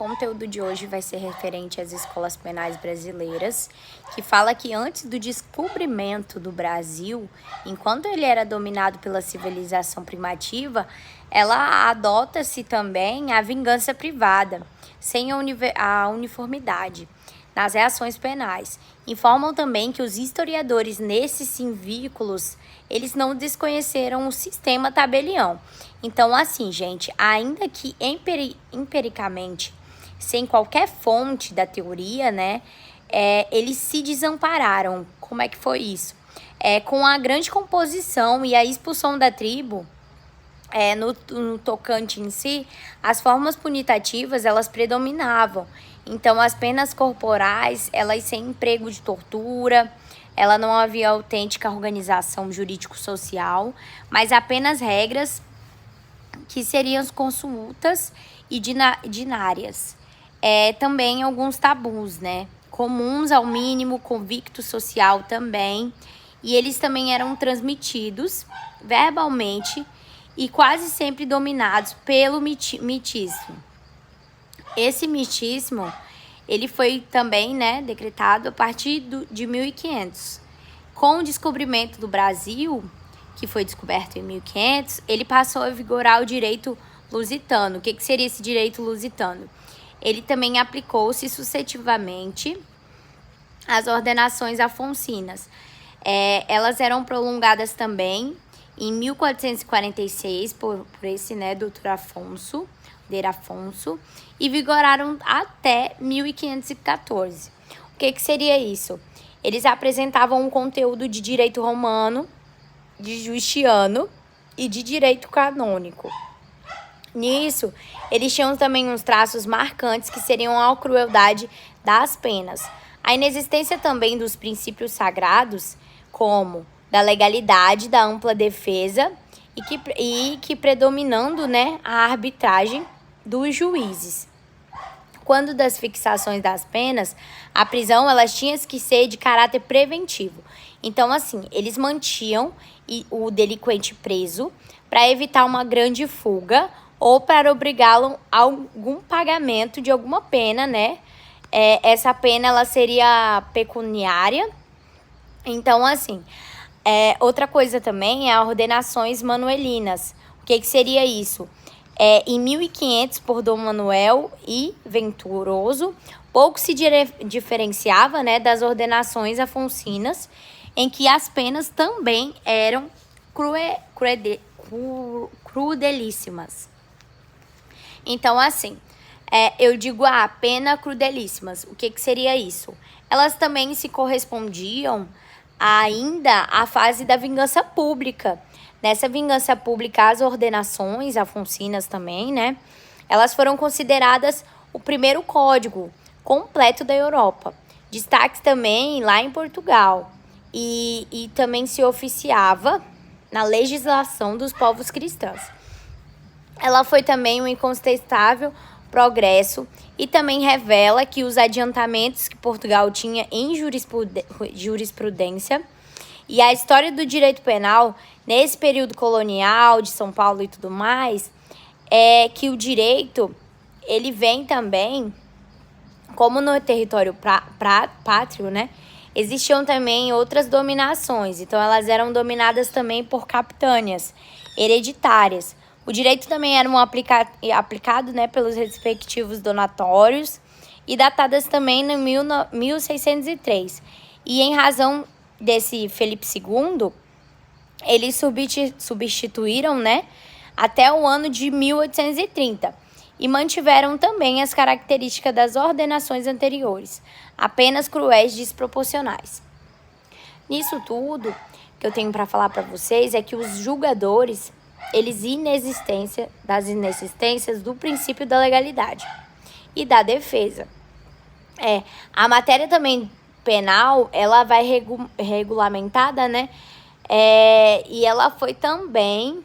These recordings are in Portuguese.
conteúdo de hoje vai ser referente às escolas penais brasileiras, que fala que antes do descobrimento do Brasil, enquanto ele era dominado pela civilização primitiva, ela adota-se também a vingança privada, sem a uniformidade nas reações penais. Informam também que os historiadores nesses civículos, eles não desconheceram o sistema tabelião. Então, assim, gente, ainda que empiricamente, sem qualquer fonte da teoria, né, eles se desampararam. Como é que foi isso? Com a grande composição e a expulsão da tribo, no tocante em si, as formas punitativas, elas predominavam. Então, as penas corporais, elas sem emprego de tortura, ela não havia autêntica organização jurídico-social, mas apenas regras que seriam consultas e dinárias. Também alguns tabus, né? Comuns ao mínimo, convicto social também. E eles também eram transmitidos verbalmente e quase sempre dominados pelo mitismo. Esse mitismo, ele foi também, né, decretado a partir de 1500. Com o descobrimento do Brasil, que foi descoberto em 1500, ele passou a vigorar o direito lusitano. O que seria esse direito lusitano? Ele também aplicou-se sucessivamente às ordenações afonsinas. Elas eram prolongadas também em 1446 por esse, né, doutor Afonso, e vigoraram até 1514. O que seria isso? Eles apresentavam um conteúdo de direito romano, de justiano e de direito canônico. Nisso, eles tinham também uns traços marcantes que seriam a crueldade das penas. A inexistência também dos princípios sagrados, como da legalidade, da ampla defesa e que predominando, né, a arbitragem dos juízes. Quando das fixações das penas, a prisão elas tinha que ser de caráter preventivo. Então, assim, eles mantinham o delinquente preso para evitar uma grande fuga ou para obrigá-lo a algum pagamento de alguma pena, né? Essa pena ela seria pecuniária. Então, assim, outra coisa também é as ordenações manuelinas. O que seria isso? Em 1500, por Dom Manuel I Venturoso, pouco se diferenciava, né, das ordenações afonsinas, em que as penas também eram crudelíssimas. Então, assim, eu digo, pena crudelíssimas. O que seria isso? Elas também se correspondiam ainda à fase da vingança pública. Nessa vingança pública, as ordenações afonsinas também, né? Elas foram consideradas o primeiro código completo da Europa. Destaque também lá em Portugal. E também se oficiava na legislação dos povos cristãos. Ela foi também um incontestável progresso e também revela que os adiantamentos que Portugal tinha em jurisprudência e a história do direito penal nesse período colonial de São Paulo e tudo mais, é que o direito, ele vem também, como no território pátrio, né? Existiam também outras dominações, então elas eram dominadas também por capitâneas hereditárias. O direito também era aplicado, né, pelos respectivos donatórios e datadas também em 1603. E em razão desse Felipe II, eles substituíram, né, até o ano de 1830 e mantiveram também as características das ordenações anteriores, apenas cruéis e desproporcionais. Nisso tudo que eu tenho para falar para vocês é que os julgadores, eles das inexistências do princípio da legalidade e da defesa. A matéria também penal, ela vai regulamentada, né? E ela foi também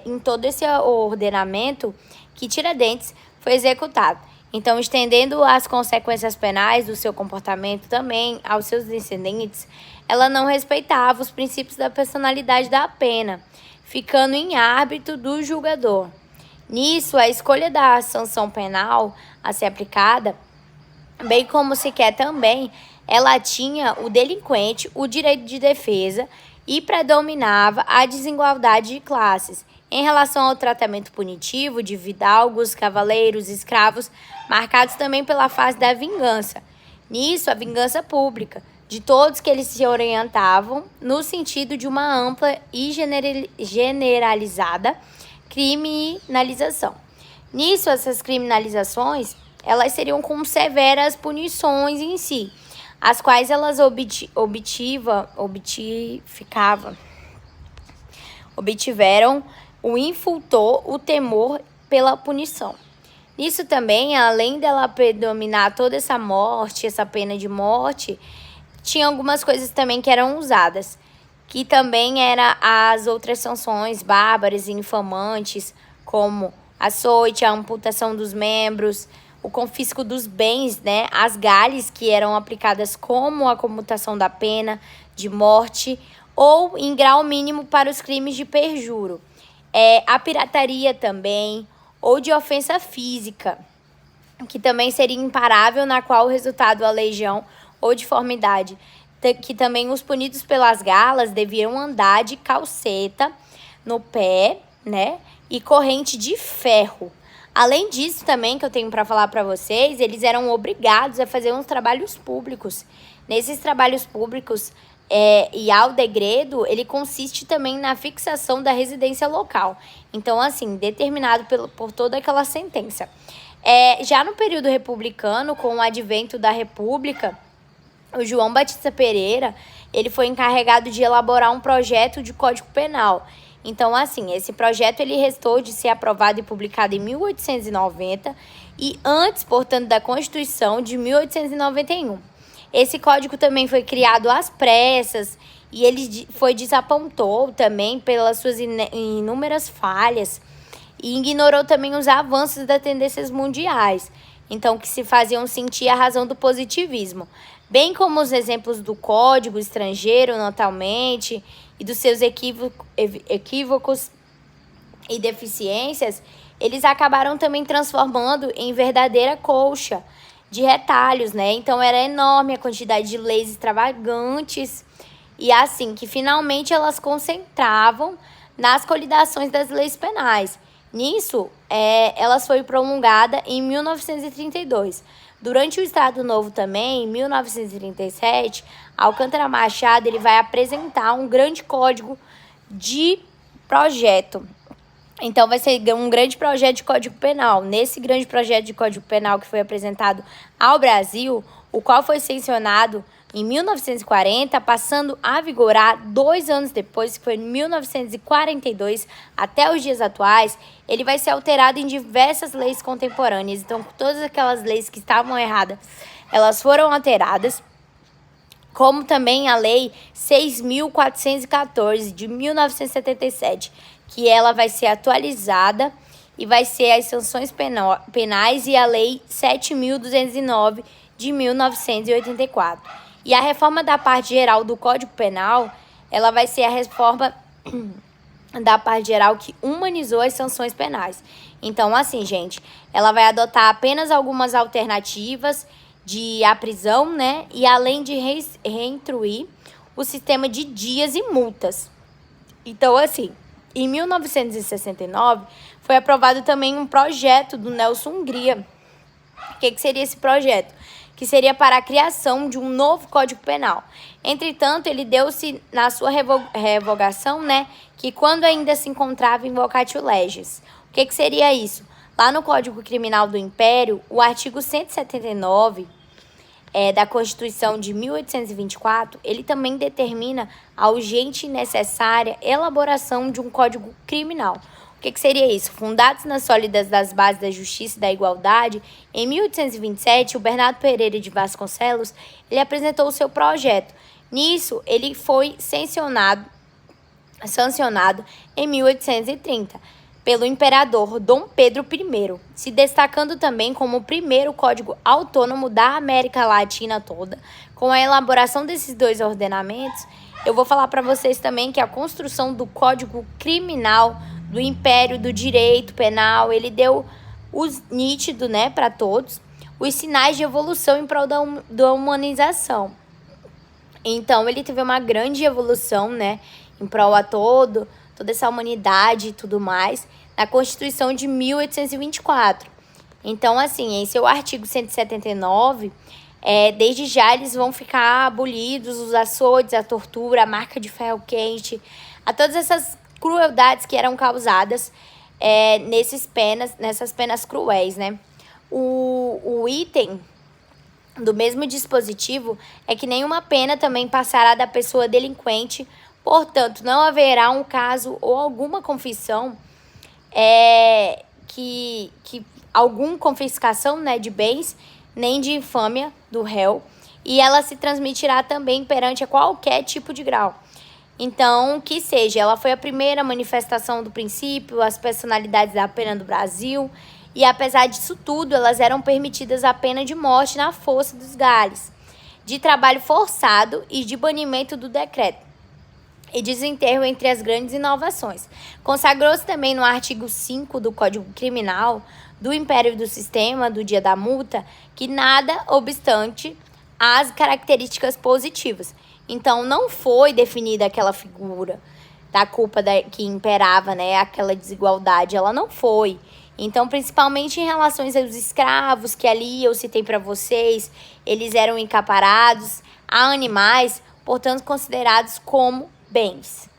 em todo esse ordenamento que Tiradentes foi executado. Então, estendendo as consequências penais do seu comportamento também aos seus descendentes, ela não respeitava os princípios da personalidade da pena, ficando em árbitro do julgador. Nisso, a escolha da sanção penal a ser aplicada, bem como se quer também, ela tinha o delinquente, o direito de defesa e predominava a desigualdade de classes. Em relação ao tratamento punitivo de fidalgos, cavaleiros, escravos, marcados também pela fase da vingança. Nisso, a vingança pública, de todos que eles se orientavam no sentido de uma ampla e generalizada criminalização. Nisso, essas criminalizações, elas seriam com severas punições em si, as quais elas obtiveram o infultor, o temor pela punição. Nisso também, além dela predominar toda essa morte, essa pena de morte, tinha algumas coisas também que eram usadas, que também eram as outras sanções bárbaras e infamantes, como açoite, a amputação dos membros, o confisco dos bens, né, as galhes que eram aplicadas como a comutação da pena de morte ou em grau mínimo para os crimes de perjuro. A pirataria também, ou de ofensa física, que também seria imparável, na qual o resultado a legião ou deformidade, que também os punidos pelas galas deviam andar de calceta no pé, né, e corrente de ferro. Além disso também, que eu tenho para falar para vocês, eles eram obrigados a fazer uns trabalhos públicos. Nesses trabalhos públicos, e ao degredo, ele consiste também na fixação da residência local. Então, assim, determinado por toda aquela sentença. Já no período republicano, com o advento da República, o João Batista Pereira, ele foi encarregado de elaborar um projeto de Código Penal. Então, assim, esse projeto ele restou de ser aprovado e publicado em 1890 e antes, portanto, da Constituição de 1891. Esse código também foi criado às pressas e ele foi desapontou também pelas suas inúmeras falhas e ignorou também os avanços das tendências mundiais, então que se faziam sentir a razão do positivismo, bem como os exemplos do código estrangeiro, notalmente, e dos seus equívocos e deficiências, eles acabaram também transformando em verdadeira colcha de retalhos, né? Então era enorme a quantidade de leis extravagantes e assim que finalmente elas concentravam nas coligações das leis penais. Nisso, elas foi promulgada em 1932. Durante o Estado Novo também, em 1937, Alcântara Machado ele vai apresentar um grande código de projeto. Então, vai ser um grande projeto de Código Penal. Nesse grande projeto de Código Penal que foi apresentado ao Brasil, o qual foi sancionado em 1940, passando a vigorar 2 anos depois, que foi em 1942, até os dias atuais, ele vai ser alterado em diversas leis contemporâneas. Então, todas aquelas leis que estavam erradas, elas foram alteradas, como também a Lei 6.414, de 1977, que ela vai ser atualizada e vai ser as sanções penais e a Lei 7.209, de 1984. E a reforma da parte geral do Código Penal, ela vai ser a reforma da parte geral que humanizou as sanções penais. Então, assim, gente, ela vai adotar apenas algumas alternativas à prisão, né? E além de reinstruir o sistema de dias e multas. Então, assim, em 1969, foi aprovado também um projeto do Nelson Hungria. O que seria esse projeto? Que seria para a criação de um novo Código Penal. Entretanto, ele deu-se na sua revogação, né, que quando ainda se encontrava em vocatio legis. O que seria isso? Lá no Código Criminal do Império, o artigo 179 da Constituição de 1824, ele também determina a urgente e necessária elaboração de um Código Criminal. O que seria isso? Fundados nas sólidas das bases da justiça e da igualdade, em 1827, o Bernardo Pereira de Vasconcelos, ele apresentou o seu projeto. Nisso, ele foi sancionado em 1830 pelo imperador Dom Pedro I, se destacando também como o primeiro código autônomo da América Latina toda. Com a elaboração desses 2 ordenamentos, eu vou falar para vocês também que a construção do Código Criminal do império do direito penal, ele deu os nítido, né, para todos, os sinais de evolução em prol da humanização. Então, ele teve uma grande evolução, né, em prol a toda essa humanidade e tudo mais, na Constituição de 1824. Então, assim, em seu artigo 179, desde já eles vão ficar abolidos os açoites, a tortura, a marca de ferro quente, a todas essas crueldades que eram causadas nessas penas cruéis, né? O item do mesmo dispositivo é que nenhuma pena também passará da pessoa delinquente, portanto, não haverá um caso ou alguma confissão que alguma confiscação, né, de bens, nem de infâmia do réu, e ela se transmitirá também perante a qualquer tipo de grau. Então, que seja, ela foi a primeira manifestação do princípio, as personalidades da pena do Brasil, e apesar disso tudo, elas eram permitidas a pena de morte na força dos Gales, de trabalho forçado e de banimento do decreto, e desenterro entre as grandes inovações. Consagrou-se também no artigo 5 do Código Criminal do Império do Sistema, do Dia da Multa, que nada obstante as características positivas. Então, não foi definida aquela figura da culpa que imperava, né, aquela desigualdade, ela não foi. Então, principalmente em relação aos escravos, que ali eu citei para vocês, eles eram encaparados a animais, portanto, considerados como bens.